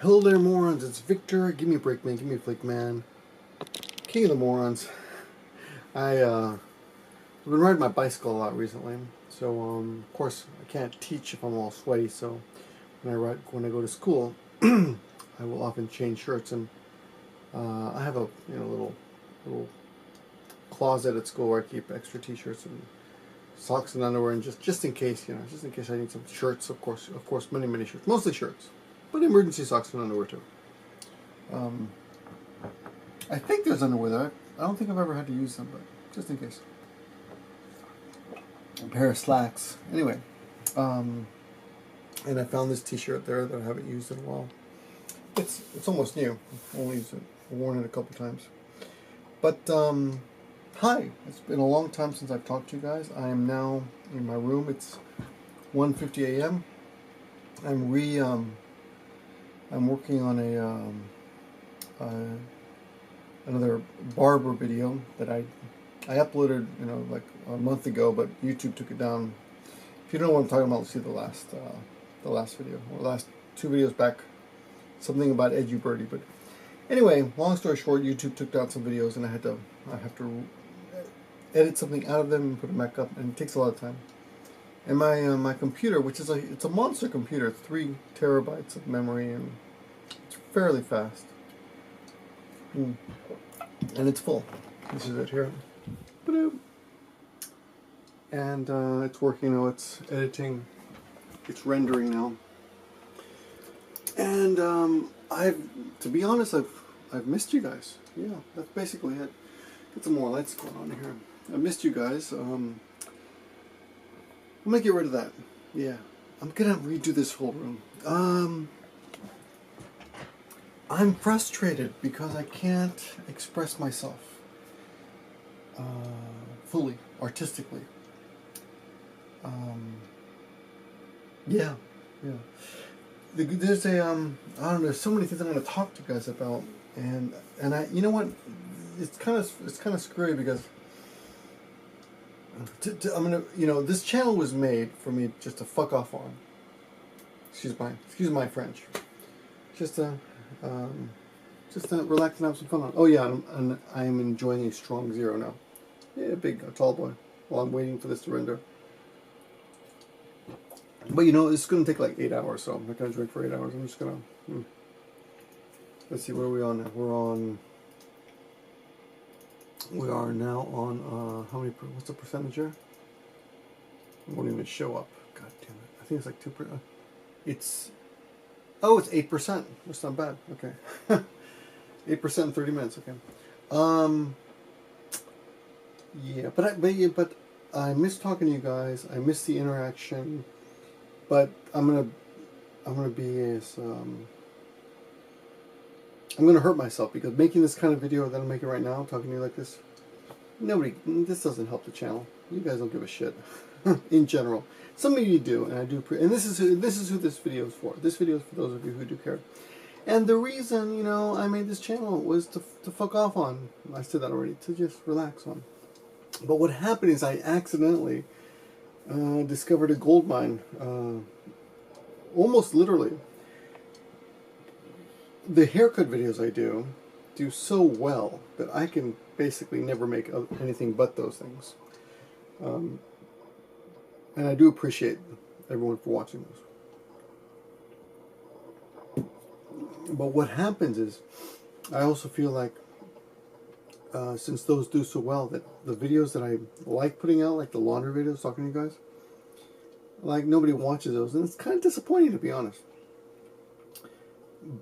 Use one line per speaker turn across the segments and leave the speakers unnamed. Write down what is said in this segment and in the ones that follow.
Hello there, morons. It's Victor. Give me a break, man. Give me a flick, man. King of the morons. I've been riding my bicycle a lot recently, so of course I can't teach if I'm all sweaty. So when I go to school, I will often change shirts, and I have a little closet at school where I keep extra t-shirts and socks and underwear, and just in case just in case I need some shirts. Of course, many shirts, mostly shirts, but emergency socks and underwear too. I think there's underwear there. I don't think I've ever had to use them, but just in case. A pair of slacks. Anyway, and I found this T-shirt there that I haven't used in a while. It's almost new. I've only used it, worn it a couple times. But hi, it's been a long time since I've talked to you guys. I am now in my room. It's 1:50 a.m. I'm working on another barber video that I uploaded, like a month ago, but YouTube took it down. If you don't know what I'm talking about, let's see the last video, or the last two videos back, something about Edu Birdie. But anyway, long story short, YouTube took down some videos, and I have to edit something out of them and put them back up, and it takes a lot of time. And my computer, which is it's a monster computer, 3 terabytes of memory, and it's fairly fast. And it's full. This is it here. And it's working now. It's editing. It's rendering now. And to be honest, I've missed you guys. Yeah, that's basically it. Get some more lights going on here. I missed you guys. I'm gonna get rid of that. Yeah, I'm gonna redo this whole room. I'm frustrated because I can't express myself fully, artistically. Yeah. There's I don't know. There's so many things I'm going to talk to you guys about, and you know what? It's kind of screwy because I'm gonna, this channel was made for me just to fuck off on. Excuse my French. Just to relax and have some fun on. Oh yeah, and I'm enjoying a strong 0 now. Yeah, a tall boy. While I'm waiting for this to render. But it's going to take like 8 hours, so I'm not going to drink for 8 hours. I'm just going to... Let's see, where are we on now? We are now on, what's the percentage here? It won't even show up. God damn it. I think it's like 2%. It's 8%. That's not bad. Okay. 8% in 30 minutes. Okay. Yeah, but I miss talking to you guys. I miss the interaction. But I'm gonna be as I'm gonna hurt myself because making this kind of video that I'm making right now, talking to you like this, this doesn't help the channel. You guys don't give a shit in general. Some of you do, and I do. And this is who this video is for. This video is for those of you who do care. And the reason I made this channel was to fuck off on. I said that already. To just relax on. But what happened is I accidentally discovered a gold mine. Almost literally. The haircut videos I do so well that I can basically never make anything but those things. And I do appreciate everyone for watching those. But what happens is, I also feel like, since those do so well, that the videos that I like putting out, like the laundry videos, talking to you guys, like nobody watches those, and it's kind of disappointing, to be honest.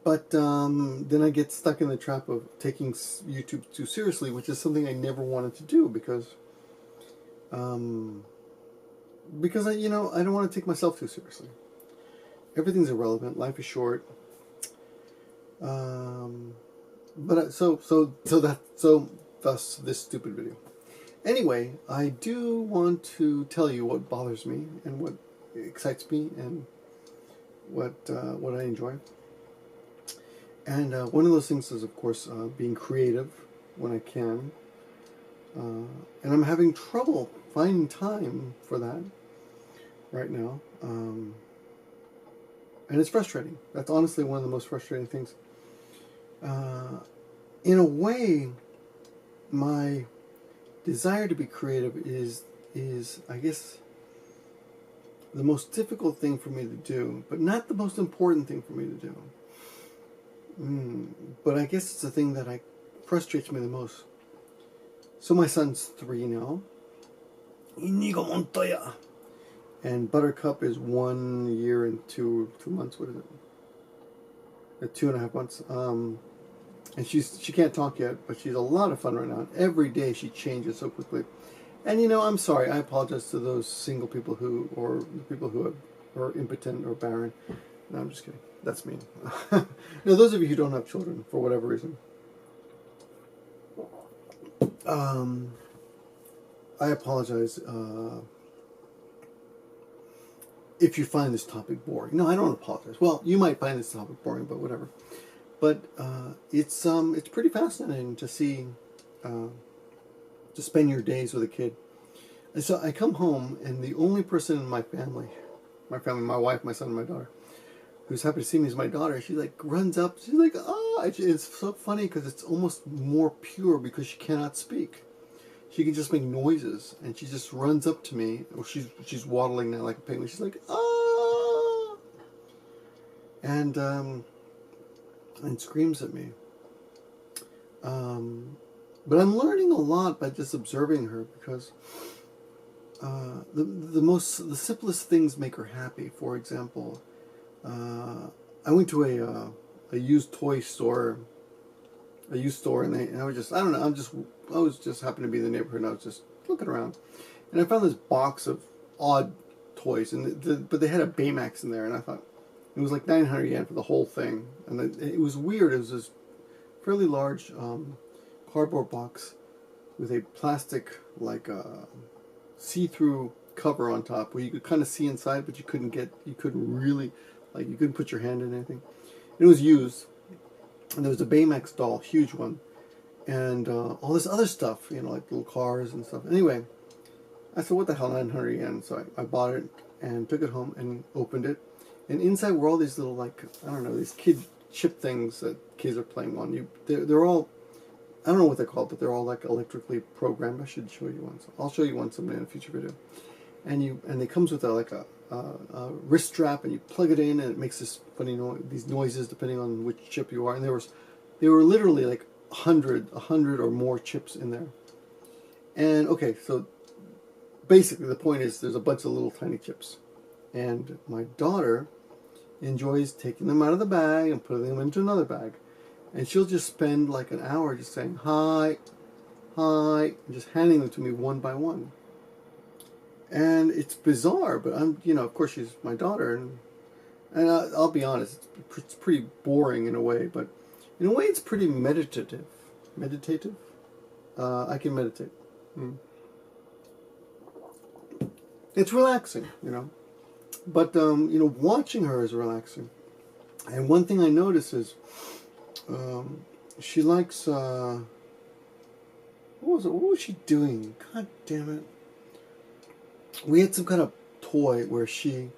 But then I get stuck in the trap of taking YouTube too seriously, which is something I never wanted to do because I don't want to take myself too seriously. Everything's irrelevant. Life is short. But thus this stupid video. Anyway, I do want to tell you what bothers me and what excites me and what I enjoy. And one of those things is, of course, being creative when I can. And I'm having trouble finding time for that right now. And it's frustrating. That's honestly one of the most frustrating things. In a way, my desire to be creative is I guess the most difficult thing for me to do, but not the most important thing for me to do. But I guess it's the thing that frustrates me the most. So my son's 3 now. Inigo Montoya. And Buttercup is 1 year and 2 months. What is it? 2.5 months. And she can't talk yet, but she's a lot of fun right now. And every day she changes so quickly. And I'm sorry. I apologize to those single people or the people who are impotent or barren. No, I'm just kidding. That's mean. Those of you who don't have children for whatever reason, I apologize if you find this topic boring. No, I don't apologize. Well, you might find this topic boring, but whatever. But it's pretty fascinating to see, to spend your days with a kid. And so I come home, and the only person in my family, my wife, my son, and my daughter, who's happy to see me is my daughter. She like runs up. She's like, "Oh!" It's so funny because it's almost more pure because she cannot speak. She can just make noises, and she just runs up to me. Well, she's waddling now like a penguin. She's like, "Ah!" and screams at me. But I'm learning a lot by just observing her because the simplest things make her happy. For example, I went to a used toy store, and I was just, I don't know, I was just happened to be in the neighborhood, and I was just looking around, and I found this box of odd toys, but they had a Baymax in there, and I thought it was like 900 yen for the whole thing, and it was weird. It was this fairly large cardboard box with a plastic see-through cover on top where you could kind of see inside, but you couldn't really, you couldn't put your hand in anything. It was used, and there was a Baymax doll, huge one, and all this other stuff, like little cars and stuff. Anyway, I said, what the hell, 900 yen? So I bought it and took it home and opened it, and inside were all these little, I don't know, these kid chip things that kids are playing on. They're all, I don't know what they're called, but they're all electrically programmed. I should show you one. So I'll show you one someday in a future video. And it comes with a wrist strap, and you plug it in, and it makes this funny these noises depending on which chip you are. And there were literally 100 or more chips in there. And okay, so basically the point is there's a bunch of little tiny chips, and my daughter enjoys taking them out of the bag and putting them into another bag, and she'll just spend an hour just saying hi, and just handing them to me one by one. And it's bizarre, but of course she's my daughter, and I'll be honest, it's pretty boring in a way, but in a way it's pretty meditative. I can meditate. It's relaxing, but watching her is relaxing. And one thing I notice is she likes what was she doing? God damn it. We had some kind of toy where she...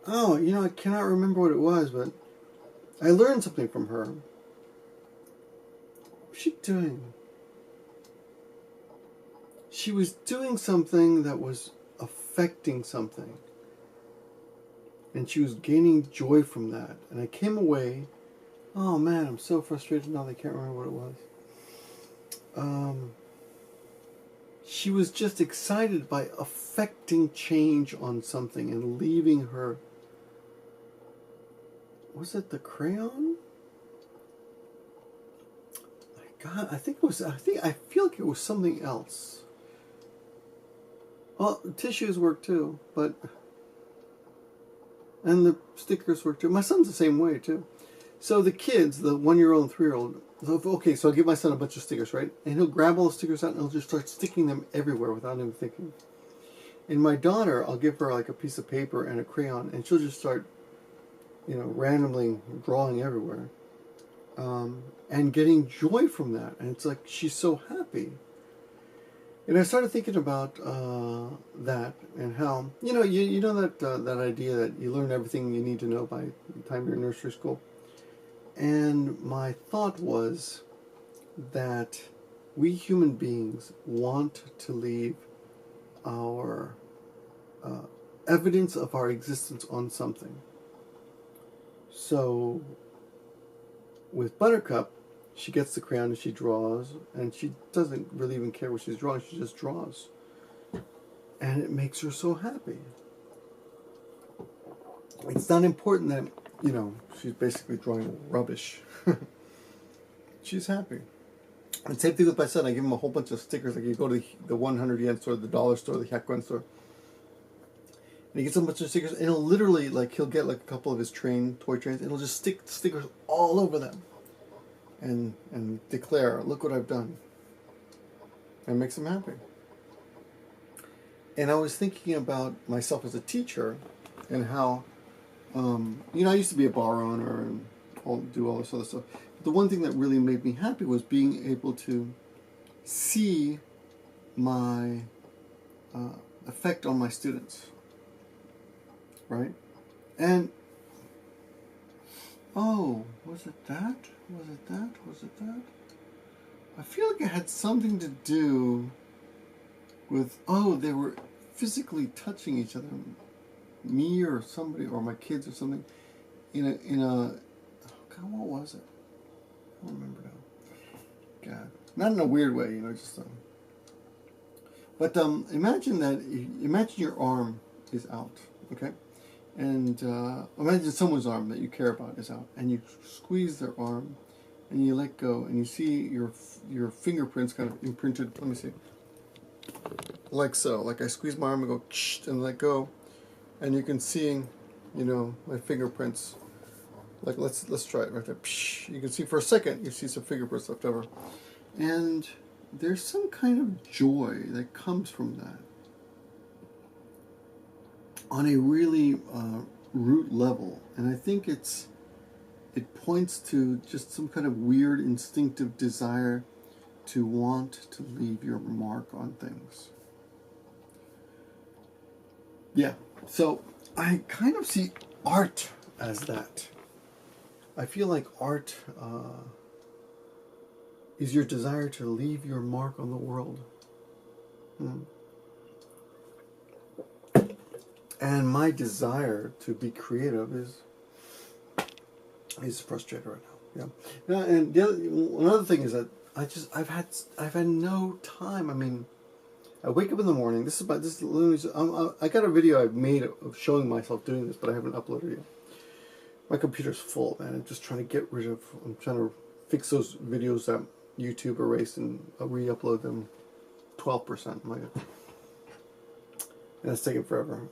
I cannot remember what it was, but I learned something from her. What was she doing? She was doing something that was affecting something. And she was gaining joy from that. And I came away... Oh man, I'm so frustrated now that I can't remember what it was. She was just excited by affecting change on something and leaving her... Was it the crayon? My God, I feel like it was something else. Well, tissues work too, but... And the stickers work too. My son's the same way too. So the kids, the 1-year-old and 3-year-old... Okay, so I'll give my son a bunch of stickers, right? And he'll grab all the stickers out and he'll just start sticking them everywhere without even thinking. And my daughter, I'll give her a piece of paper and a crayon, and she'll just start, randomly drawing everywhere. And getting joy from that. And it's she's so happy. And I started thinking about that and how, you know that idea that you learn everything you need to know by the time you're in nursery school. And my thought was that we human beings want to leave our evidence of our existence on something. So with Buttercup, she gets the crayon and she draws, and she doesn't really even care what she's drawing, she just draws. And it makes her so happy. It's not important that, she's basically drawing rubbish. She's happy. And same thing with my son. I give him a whole bunch of stickers. Like you go to the 100 yen store, the dollar store, the hyakuen store. And he gets a bunch of stickers, and he'll literally, he'll get a couple of his toy trains, and he'll just stick stickers all over them. And declare, look what I've done. And it makes him happy. And I was thinking about myself as a teacher, and how, I used to be a bar owner and do all this other stuff. But the one thing that really made me happy was being able to see my effect on my students. Right? And, was it that? Was it that? I feel like it had something to do with, they were physically touching each other. Me or somebody, or my kids or something, in a, God, what was it? I don't remember now. God. Not in a weird way, just, but, imagine your arm is out, okay? And imagine someone's arm that you care about is out, and you squeeze their arm, and you let go, and you see your fingerprints kind of imprinted. Let me see. Like so. Like I squeeze my arm and go, and let go, and you can see, my fingerprints. Like let's try it right there. You can see for a second, you see some fingerprints left over, and there's some kind of joy that comes from that. On a really root level, and I think it points to just some kind of weird instinctive desire to want to leave your mark on things. Yeah, so I kind of see art as that. I feel like art is your desire to leave your mark on the world. And my desire to be creative is frustrated right now. Yeah. And another thing is that I've had no time. I mean, I wake up in the morning. I got a video I've made of showing myself doing this, but I haven't uploaded it yet. My computer's full, man. I'm just trying to fix those videos that YouTube erased and re-upload them 12%. And it's taking forever.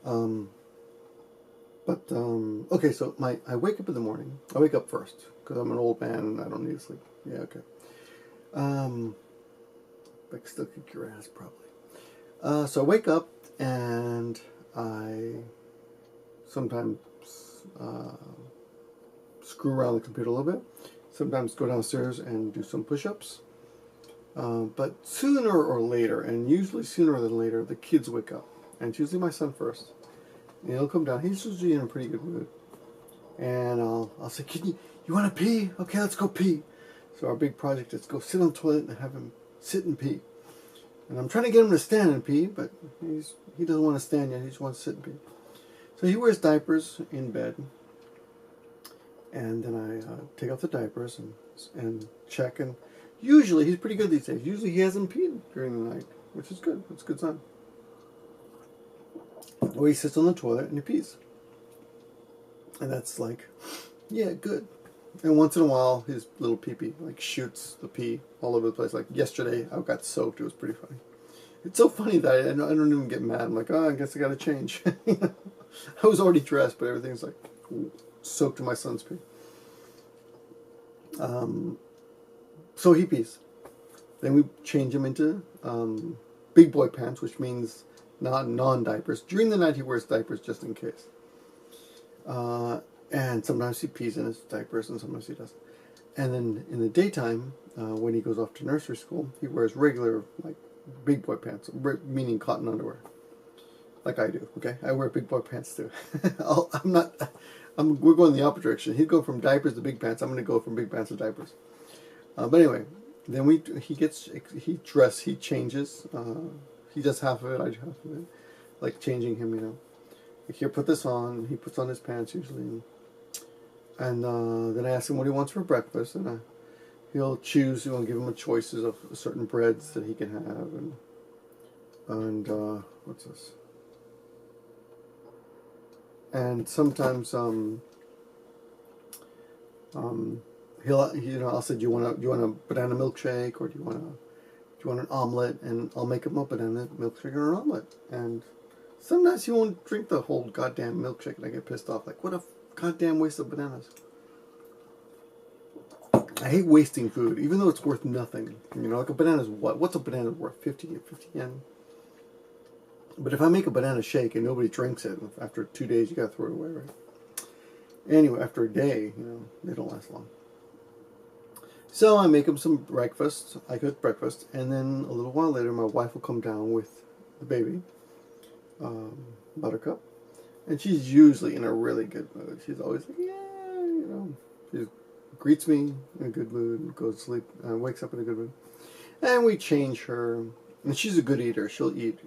Okay, so I wake up in the morning. I wake up first, because I'm an old man and I don't need to sleep. Yeah, okay. I can still kick your ass, probably. So I wake up, and I sometimes screw around the computer a little bit. Sometimes go downstairs and do some push-ups. But sooner or later, and usually sooner than later, the kids wake up. And it's usually my son first. And he'll come down. He's usually in a pretty good mood. And I'll say, "Kid, you want to pee? Okay, let's go pee." So our big project is go sit on the toilet and have him sit and pee. And I'm trying to get him to stand and pee, but he doesn't want to stand yet. He just wants to sit and pee. So he wears diapers in bed. And then I take off the diapers and check. And usually, he's pretty good these days. Usually he hasn't peed during the night, which is good. It's a good sign. Or he sits on the toilet and he pees. And that's yeah, good. And once in a while, his little pee-pee shoots the pee all over the place. Like yesterday, I got soaked. It was pretty funny. It's so funny that I don't even get mad. I'm like, I guess I got to change. I was already dressed, but everything's soaked in my son's pee. So he pees. Then we change him into big boy pants, which means non-diapers. During the night, he wears diapers just in case. And sometimes he pees in his diapers, and sometimes he doesn't. And then in the daytime, when he goes off to nursery school, he wears regular, big boy pants, meaning cotton underwear, like I do. Okay, I wear big boy pants too. We're going the opposite direction. He'd go from diapers to big pants. I'm going to go from big pants to diapers. But anyway, then he changes. He does half of it, I do half of it. Like changing him, you know. Like here, put this on. He puts on his pants usually. And then I ask him what he wants for breakfast. And he'll choose, give him choices of certain breads that he can have. And what's this? And sometimes I'll say, do you want a banana milkshake, or do you want an omelet? And I'll make him a banana milkshake or an omelet. And sometimes he won't drink the whole goddamn milkshake, and I get pissed off. Like, what a goddamn waste of bananas. I hate wasting food, even though it's worth nothing. Like a banana's what? What's a banana worth? 50 yen? But if I make a banana shake and nobody drinks it, after 2 days you gotta throw it away, right? Anyway, after a day, they don't last long. So I make him some breakfast. I cook breakfast, and then a little while later, my wife will come down with the baby, Buttercup, and she's usually in a really good mood. She's always like, yeah, she greets me in a good mood, goes to sleep, wakes up in a good mood, and we change her. And she's a good eater. She'll eat,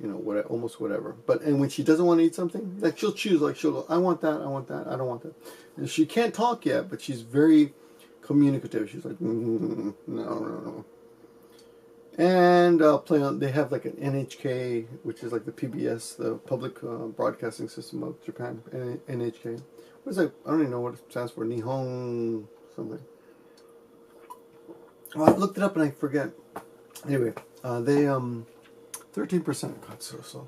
almost whatever. And when she doesn't want to eat something, like she'll choose, like she'll go, I want that, I don't want that. And she can't talk yet, but she's very communicative. She's like, no. And they have like an NHK, which is like the PBS, the public broadcasting system of Japan, NHK. What is that? I don't even know what it stands for. Nihon something. Well, I looked it up and I forget. Anyway, they 13%. God, so.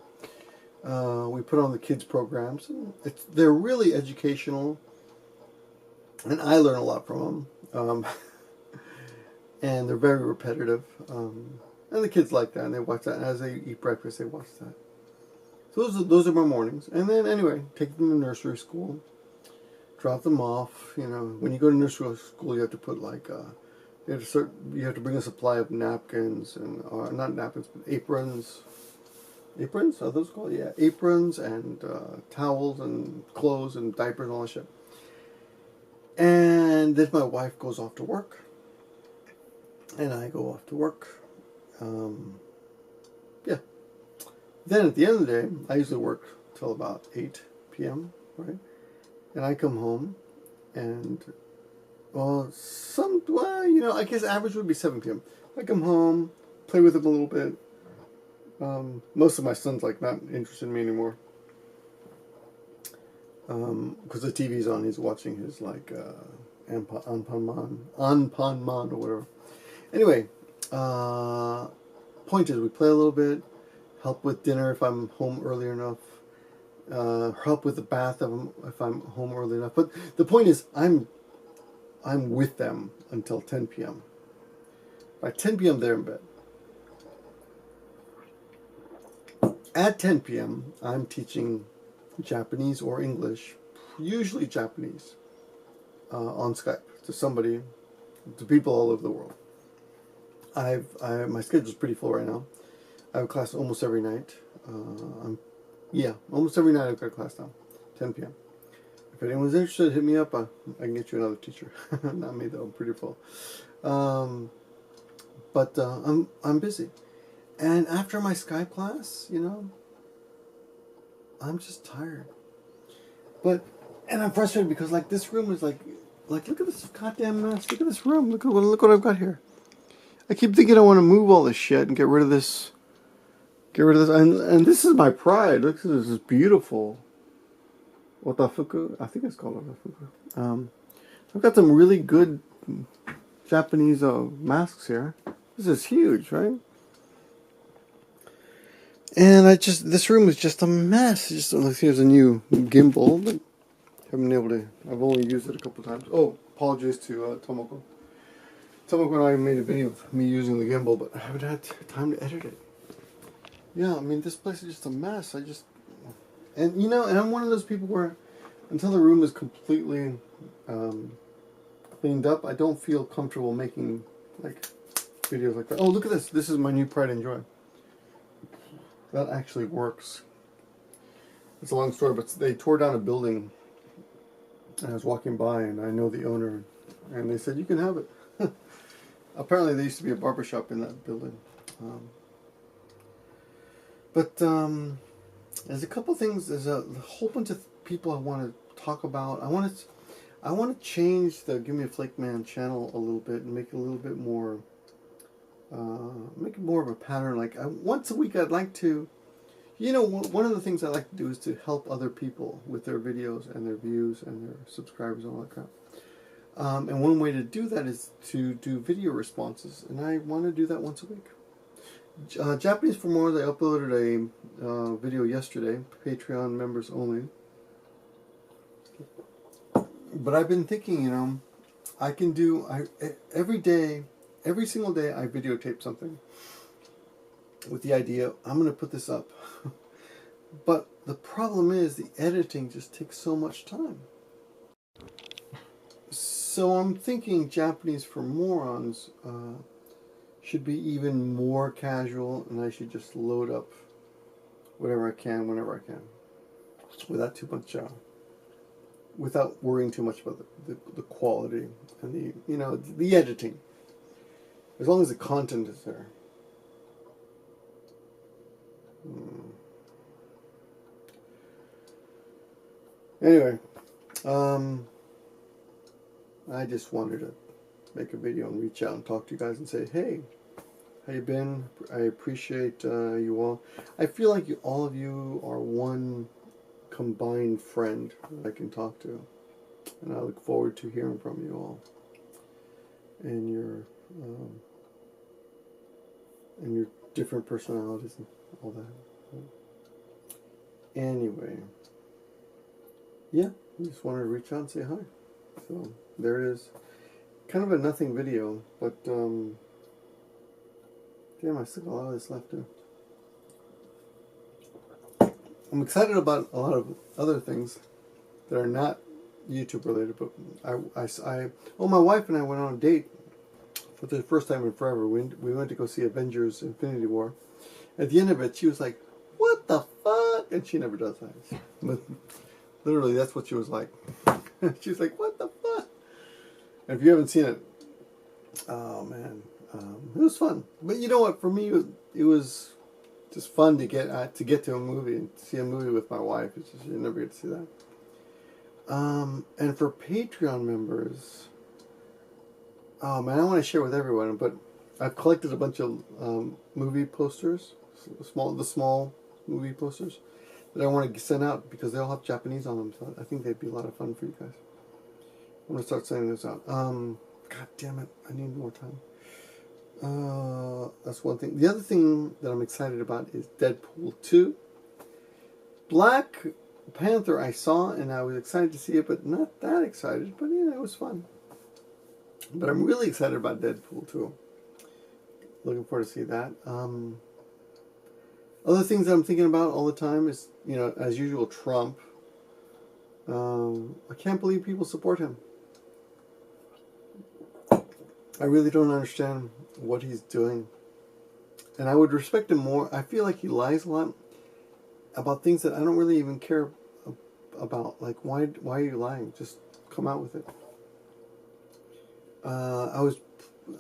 We put on the kids programs. They're really educational, and I learn a lot from them. And they're very repetitive. And the kids like that, and they watch that. And as they eat breakfast, they watch that. So those are my mornings. And then anyway, take them to nursery school, drop them off. When you go to nursery school, you have to put like. You have to bring a supply of napkins and not napkins, but aprons. Aprons? Are those called? Yeah, aprons and towels and clothes and diapers and all that shit. And then my wife goes off to work, and I go off to work. Yeah. Then at the end of the day, I usually work till about 8 p.m. Right, and I come home, and. I guess average would be 7 p.m. I come home, play with him a little bit. Most of my son's like not interested in me anymore. Because the TV's on, he's watching his like Anpanman or whatever. Anyway, point is we play a little bit, help with dinner if I'm home early enough, help with the bath if I'm home early enough. But the point is I'm with them until 10 p.m. By 10 p.m. they're in bed. At 10 p.m. I'm teaching Japanese or English, usually Japanese, on Skype to people all over the world. My schedule's pretty full right now. I have a class almost every night. Almost every night I've got a class now, 10 p.m. If anyone's interested, hit me up. I can get you another teacher. Not me though. I'm pretty full. But I'm busy. And after my Skype class, I'm just tired. And I'm frustrated because like this room is like look at this goddamn mess. Look at this room. Look what I've got here. I keep thinking I want to move all this shit and get rid of this. And this is my pride. Look, this is beautiful. Otafuku, I think it's called Otafuku. I've got some really good Japanese masks here. This is huge, right? And this room is just a mess. Here's a new gimbal, but haven't been able to. I've only used it a couple times. Oh, apologies to Tomoko. Tomoko and I made a video of me using the gimbal, but I haven't had time to edit it. Yeah, I mean, this place is just a mess. And I'm one of those people where until the room is completely cleaned up, I don't feel comfortable making like videos like that. Oh, look at this. This is my new Pride and Joy. that actually works. It's a long story, but they tore down a building. And I was walking by, and I know the owner, and they said, you can have it. Apparently, there used to be a barbershop in that building. But there's a couple things. There's a whole bunch of people I want to talk about. I want to change the Give Me a Flake Man channel a little bit and make it a little bit more, make it more of a pattern. Like once a week, I'd like to, you know, one of the things I like to do is to help other people with their videos and their views and their subscribers and all that crap. And one way to do that is to do video responses, and I want to do that once a week. Japanese for More, they uploaded a video yesterday, Patreon members only. But I've been thinking, you know, I can do, every single day I videotape something with the idea, I'm going to put this up. But the problem is the editing just takes so much time. So I'm thinking Japanese for Morons should be even more casual, and I should just load up whatever I can, whenever I can, without too much, without worrying too much about the quality and the, you know, the editing. As long as the content is there. Anyway, I just wanted to make a video and reach out and talk to you guys and say, hey, how you been? I appreciate you all. I feel like all of you are one combined friend that I can talk to, and I look forward to hearing from you all and your different personalities and all that. Anyway, yeah, I just wanted to reach out and say hi. So there it is. Kind of a nothing video, but damn, I still got a lot of this left too. I'm excited about a lot of other things that are not YouTube related, but my wife and I went on a date for the first time in forever. We went to go see Avengers Infinity War. At the end of it, she was like, what the fuck? And she never does that. But literally, that's what she was like. She was like, what the fuck? And if you haven't seen it, oh man, it was fun. But you know what? For me, it was just fun to get to a movie and see a movie with my wife. It's just, you never get to see that. And for Patreon members, oh man, I want to share with everyone. But I've collected a bunch of movie posters, the small movie posters that I want to send out because they all have Japanese on them. So I think they'd be a lot of fun for you guys. I'm going to start sending this out. God damn it, I need more time. That's one thing. The other thing that I'm excited about is Deadpool 2. Black Panther I saw, and I was excited to see it, but not that excited. But, you know, it was fun. But I'm really excited about Deadpool 2. Looking forward to see that. Other things that I'm thinking about all the time is, you know, as usual, Trump. I can't believe people support him. I really don't understand what he's doing. And I would respect him more. I feel like he lies a lot about things that I don't really even care about. Like, why are you lying? Just come out with it. I was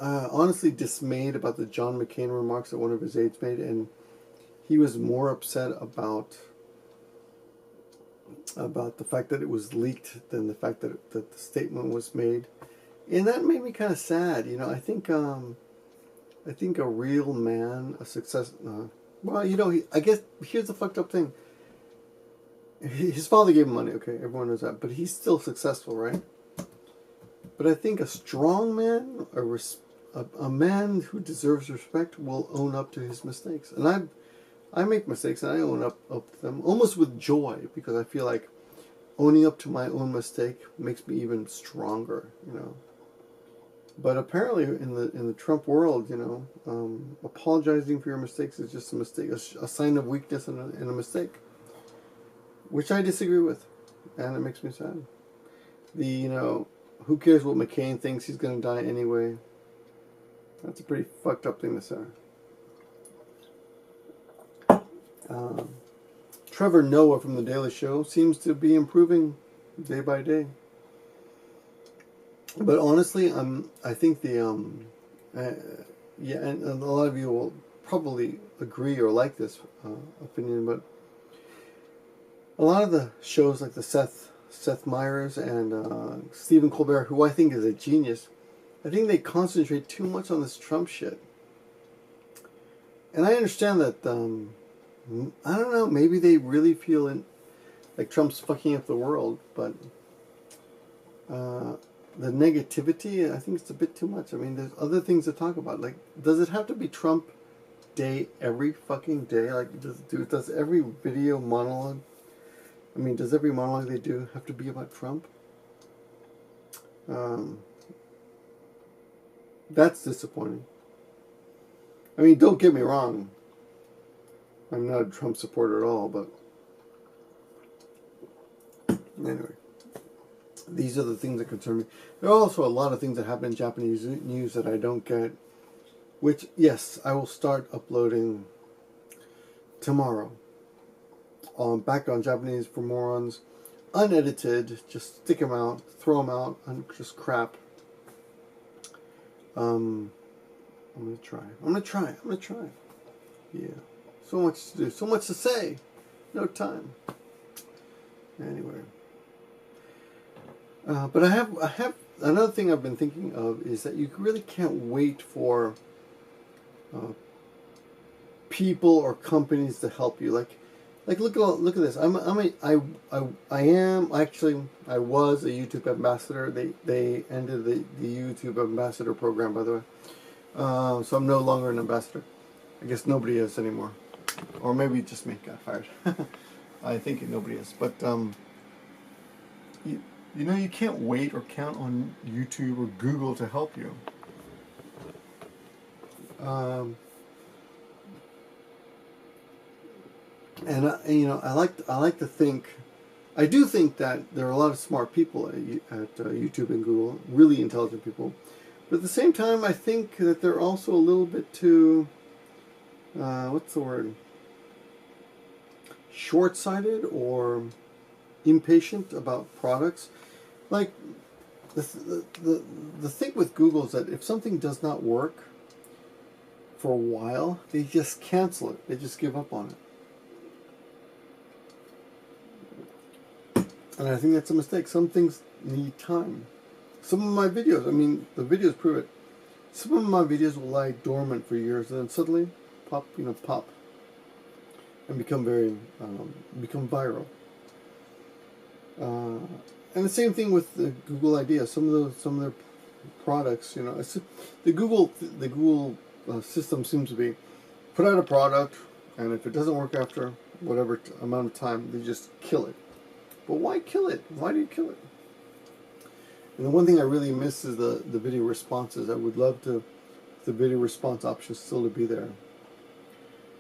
honestly dismayed about the John McCain remarks that one of his aides made, and he was more upset about the fact that it was leaked than the fact that the statement was made. And that made me kind of sad. You know, I think a real man, a success. Well, you know, I guess here's the fucked up thing. His father gave him money. Okay, everyone knows that, but he's still successful, right? But I think a strong man, a man who deserves respect, will own up to his mistakes. And I make mistakes, and I own up to them almost with joy, because I feel like owning up to my own mistake makes me even stronger. You know. But apparently, in the Trump world, you know, apologizing for your mistakes is just a mistake, a sign of weakness and a mistake, which I disagree with, and it makes me sad. You know, who cares what McCain thinks? He's going to die anyway. That's a pretty fucked up thing to say. Trevor Noah from The Daily Show seems to be improving day by day. But honestly, I think yeah, and a lot of you will probably agree or like this opinion, but a lot of the shows like the Seth Meyers and Stephen Colbert, who I think is a genius, I think they concentrate too much on this Trump shit. And I understand that, I don't know, maybe they really feel like Trump's fucking up the world, but the negativity, I think it's a bit too much. I mean, there's other things to talk about. Like, does it have to be Trump Day every fucking day? Like, does every video monologue, I mean, does every monologue they do have to be about Trump? That's disappointing. I mean, don't get me wrong. I'm not a Trump supporter at all, but anyway. These are the things that concern me. There are also a lot of things that happen in Japanese news that I don't get, which, yes, I will start uploading tomorrow. Back on Japanese for Morons, unedited, just stick them out, throw them out, just crap. I'm going to try. Yeah. So much to do, so much to say. No time. Anyway. But I have another thing I've been thinking of is that you really can't wait for people or companies to help you. Like look at this. I was a YouTube ambassador. They ended the YouTube ambassador program, by the way. So I'm no longer an ambassador. I guess nobody is anymore, or maybe just me got fired. I think nobody is, but you know, you can't wait or count on YouTube or Google to help you. And you know, I like to think, I do think that there are a lot of smart people at YouTube and Google, really intelligent people. But at the same time, I think that they're also a little bit too, what's the word? Short-sighted or impatient about products. Like, the thing with Google is that if something does not work for a while, they just cancel it. They just give up on it. And I think that's a mistake. Some things need time. Some of my videos, I mean, the videos prove it. Some of my videos will lie dormant for years and then suddenly pop, and become become viral. And the same thing with the Google idea. Some of their products, the Google system seems to be put out a product, and if it doesn't work after whatever amount of time, they just kill it. But why kill it? Why do you kill it? And the one thing I really miss is the video responses. I would love the video response option still to be there.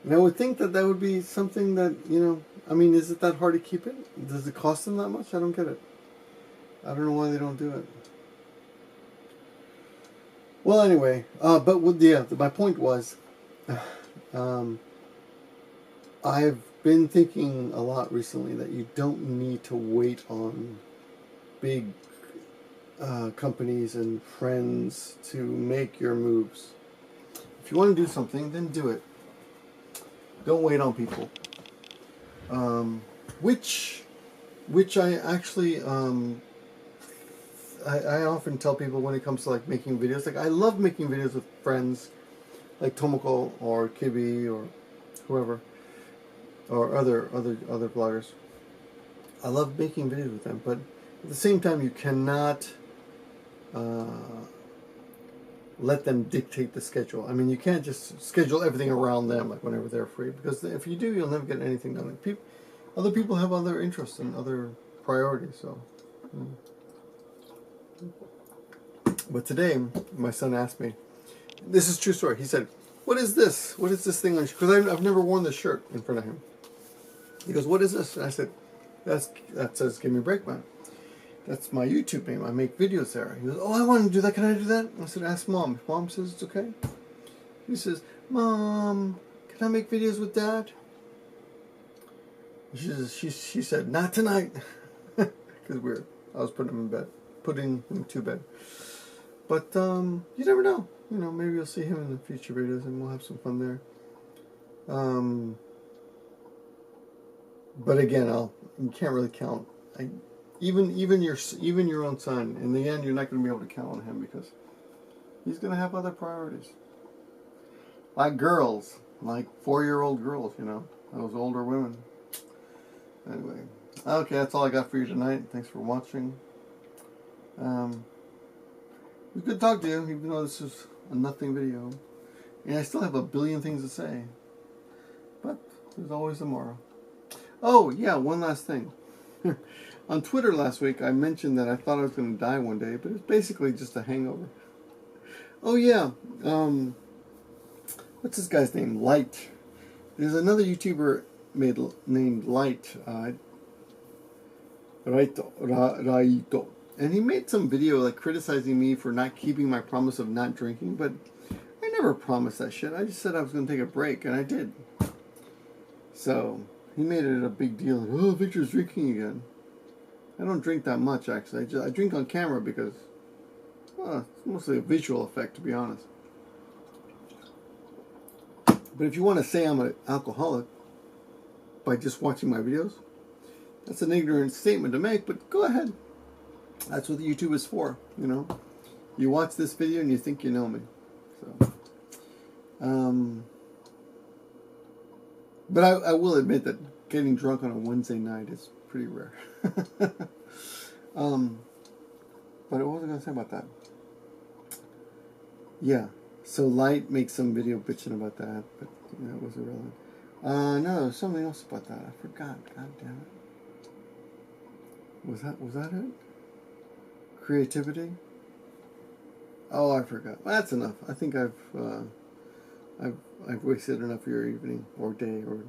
And I would think that would be something that, I mean, is it that hard to keep it? Does it cost them that much? I don't get it. I don't know why they don't do it. Well, anyway, my point was, I've been thinking a lot recently that you don't need to wait on big companies and friends to make your moves. If you want to do something, then do it. Don't wait on people. Which I actually, I often tell people when it comes to like making videos, like I love making videos with friends like Tomoko or Kibi or whoever, or other bloggers. I love making videos with them, but at the same time you cannot let them dictate the schedule. I mean, you can't just schedule everything around them, like whenever they're free, because if you do, you'll never get anything done. Like other people have other interests and other priorities, so. But today, my son asked me, this is a true story, he said, what is this? What is this thing on? Because I've never worn this shirt in front of him. He goes, what is this? And I said, that says Gimme-A-Breakman. That's my YouTube name. I make videos there. He goes, oh, I want to do that. Can I do that? I said, ask Mom. If Mom says it's okay. He says, Mom, can I make videos with Dad? She said, not tonight. Because I was putting him to bed. But you never know. You know, maybe you'll see him in the future videos and we'll have some fun there. But again, you can't really count. Even your own son, in the end, you're not going to be able to count on him because he's going to have other priorities. Like girls, like 4-year-old girls, you know, those older women. Anyway, okay, that's all I got for you tonight. Thanks for watching. It was good to talk to you, even though this is a nothing video. And I still have a billion things to say. But there's always tomorrow. Oh, yeah, one last thing. On Twitter last week, I mentioned that I thought I was going to die one day, but it's basically just a hangover. Oh, yeah. What's this guy's name? Light. There's another YouTuber named Light. Raito. And he made some video like criticizing me for not keeping my promise of not drinking, but I never promised that shit. I just said I was going to take a break, and I did. So he made it a big deal. Like, oh, Victor's drinking again. I don't drink that much, actually. I drink on camera because, well, it's mostly a visual effect, to be honest. But if you want to say I'm an alcoholic by just watching my videos, that's an ignorant statement to make, but go ahead. That's what YouTube is for, you know. You watch this video and you think you know me. So, but I will admit that getting drunk on a Wednesday night is pretty rare. But what was I going to say about that? Yeah, so Light makes some video bitching about that, but that was irrelevant. No, there was something else about that. I forgot. God damn it. Was that it? Creativity? Oh, I forgot. Well, that's enough. I think I've wasted enough of your evening or day or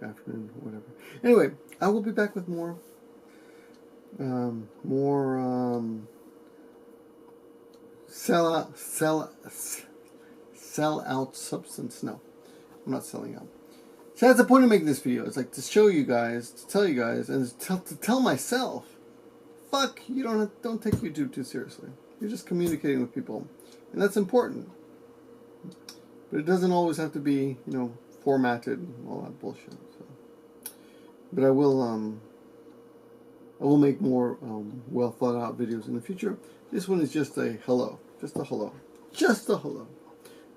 afternoon or whatever. Anyway, I will be back with more sell out substance. No, I'm not selling out. So that's the point of making this video. It's like to show you guys, to tell you guys, and to tell myself, fuck, you don't take YouTube too seriously. You're just communicating with people, and that's important. But it doesn't always have to be, you know, formatted and all that bullshit. So. But I will make more well thought out videos in the future. This one is just a hello, just a hello, just a hello.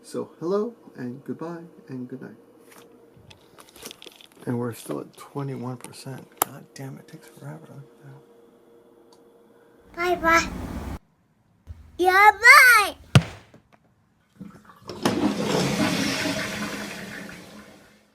So hello and goodbye and good night. And we're still at 21%. God damn, it takes forever.
Bye bye. Yeah, bye.